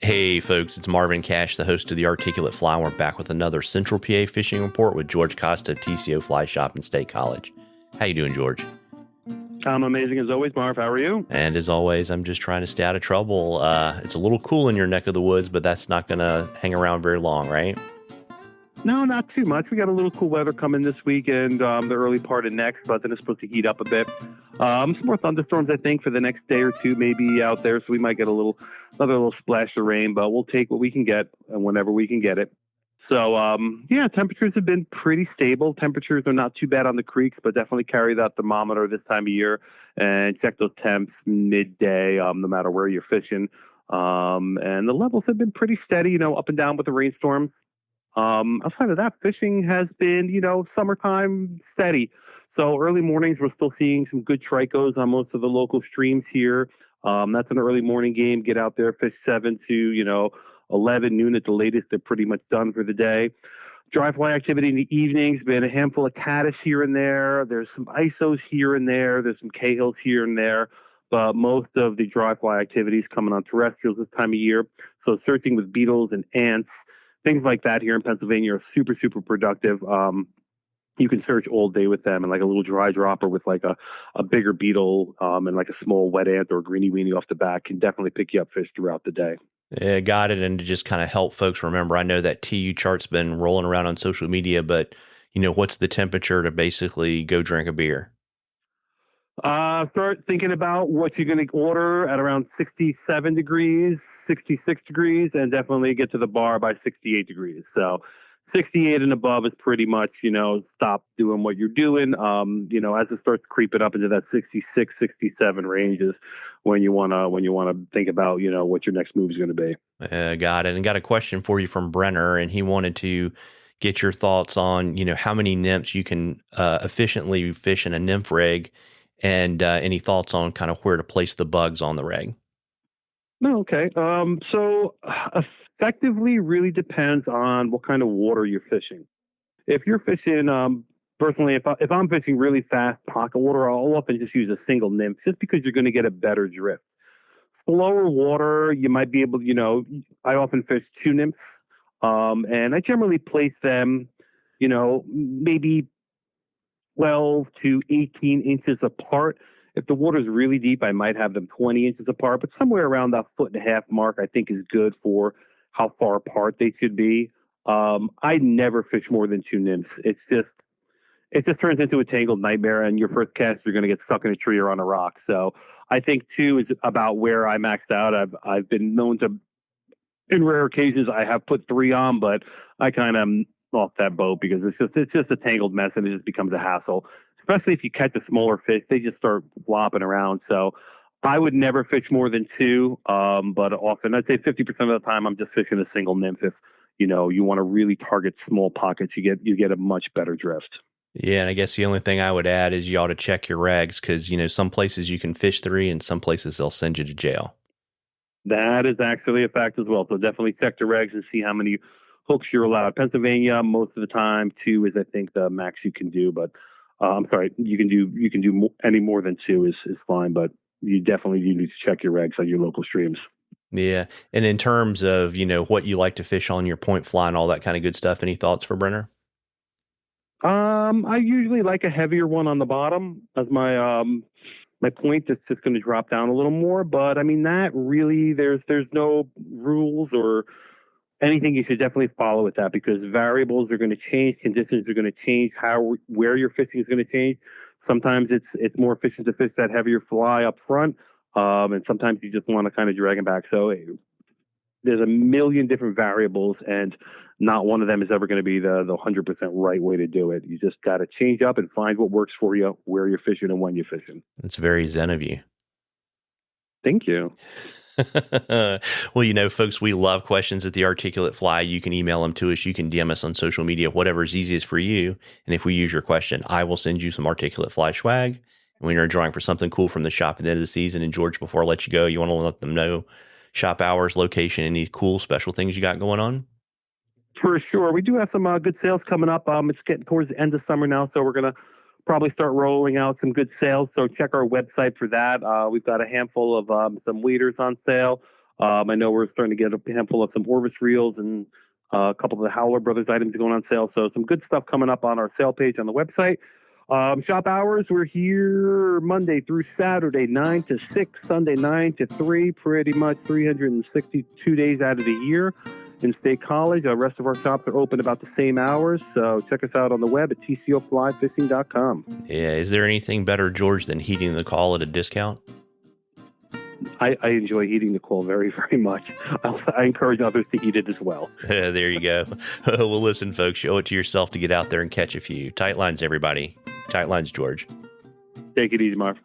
Hey folks, it's Marvin Cash, the host of the Articulate Fly. We're back with another Central PA fishing report with George Costa of TCO Fly Shop and State College. How you doing, George? I'm amazing as always, Marv. How are you? And as always, I'm just trying to stay out of trouble. It's a little cool in your neck of the woods, but that's not going to hang around very long, right? No, not too much. We got a little cool weather coming this weekend, the early part of next, but then it's supposed to heat up a bit. Some more thunderstorms, I think, for the next day or two, maybe out there. So we might get another little splash of rain, but we'll take what we can get and whenever we can get it. So, temperatures have been pretty stable. Temperatures are not too bad on the creeks, but definitely carry that thermometer this time of year and check those temps midday, no matter where you're fishing. And the levels have been pretty steady, up and down with the rainstorms. Outside of that, fishing has been, summertime steady. So early mornings, we're still seeing some good tricos on most of the local streams here. That's an early morning game. Get out there, fish 7 to, 11 noon at the latest. They're pretty much done for the day. Dry fly activity in the evenings, been a handful of caddis here and there. There's some ISOs here and there. There's some Cahills here and there. But most of the dry fly activities coming on terrestrials this time of year. So searching with beetles and ants, things like that here in Pennsylvania are super, super productive. You can search all day with them, and like a little dry dropper with like a bigger beetle and like a small wet ant or a greenie weenie off the back can definitely pick you up fish throughout the day. Yeah, got it. And to just kind of help folks remember, I know that TU chart's been rolling around on social media, but what's the temperature to basically go drink a beer? Start thinking about what you're going to order at around 67 degrees, 66 degrees, and definitely get to the bar by 68 degrees. So 68 and above is pretty much, stop doing what you're doing. As it starts creeping up into that 66, 67 range is when you want to think about, what your next move is going to be. Got it. And got a question for you from Brenner, and he wanted to get your thoughts on, how many nymphs you can efficiently fish in a nymph rig, and any thoughts on kind of where to place the bugs on the rig. No, okay. So effectively really depends on what kind of water you're fishing. If you're fishing, personally, if I'm fishing really fast pocket water, I'll often just use a single nymph just because you're going to get a better drift. Slower water, you might be able, I often fish 2 nymphs, and I generally place them, maybe 12 to 18 inches apart. If the water's really deep, I might have them 20 inches apart, but somewhere around that 1.5 foot mark, I think is good for how far apart they should be. I never fish more than 2 nymphs. It just turns into a tangled nightmare, and your first cast, you're going to get stuck in a tree or on a rock. So I think 2 is about where I maxed out. I've been known to, in rare occasions, I have put 3 on, but I kind of off that boat because it's just a tangled mess and it just becomes a hassle. Especially if you catch a smaller fish, they just start flopping around. So I would never fish more than 2, but often I'd say 50% of the time I'm just fishing a single nymph. If you want to really target small pockets, you get a much better drift. Yeah, and I guess the only thing I would add is you ought to check your regs because some places you can fish 3 and some places they'll send you to jail. That is actually a fact as well. So definitely check the regs and see how many hooks you're allowed. Pennsylvania, most of the time, 2 is I think the max you can do. But I'm sorry, you can do any more than 2 is fine. But you definitely need to check your regs on your local streams. Yeah, and in terms of what you like to fish on your point fly and all that kind of good stuff, any thoughts for Brenner? I usually like a heavier one on the bottom as my point that's just going to drop down a little more. But I mean, that really, there's no rules or anything you should definitely follow with that because variables are going to change, conditions are going to change, where you're fishing is going to change. Sometimes it's more efficient to fish that heavier fly up front, and sometimes you just want to kind of drag them back. So there's a million different variables, and not one of them is ever going to be the 100% right way to do it. You just got to change up and find what works for you, where you're fishing and when you're fishing. That's very zen of you. Thank you. Well, folks, we love questions at the Articulate Fly. You can email them to us. You can DM us on social media, whatever is easiest for you. And if we use your question, I will send you some Articulate Fly swag. And when you're drawing for something cool from the shop at the end of the season, and George, before I let you go, you want to let them know shop hours, location, any cool special things you got going on? For sure. We do have some good sales coming up. It's getting towards the end of summer now, so we're going to probably start rolling out some good sales. So check our website for that. We've got a handful of some waders on sale. I know we're starting to get a handful of some Orvis reels and a couple of the Howler Brothers items going on sale. So some good stuff coming up on our sale page on the website. Shop hours, we're here Monday through Saturday, 9 to 6, Sunday, 9 to 3, pretty much 362 days out of the year in State College. The rest of our shops are open about the same hours. So check us out on the web at tcoflyfishing.com. Yeah. Is there anything better, George, than heating the call at a discount? I enjoy eating the call very, very much. I encourage others to eat it as well. There you go. Well, listen, folks, show it to yourself to get out there and catch a few. Tight lines, everybody. Tight lines, George. Take it easy, Marv.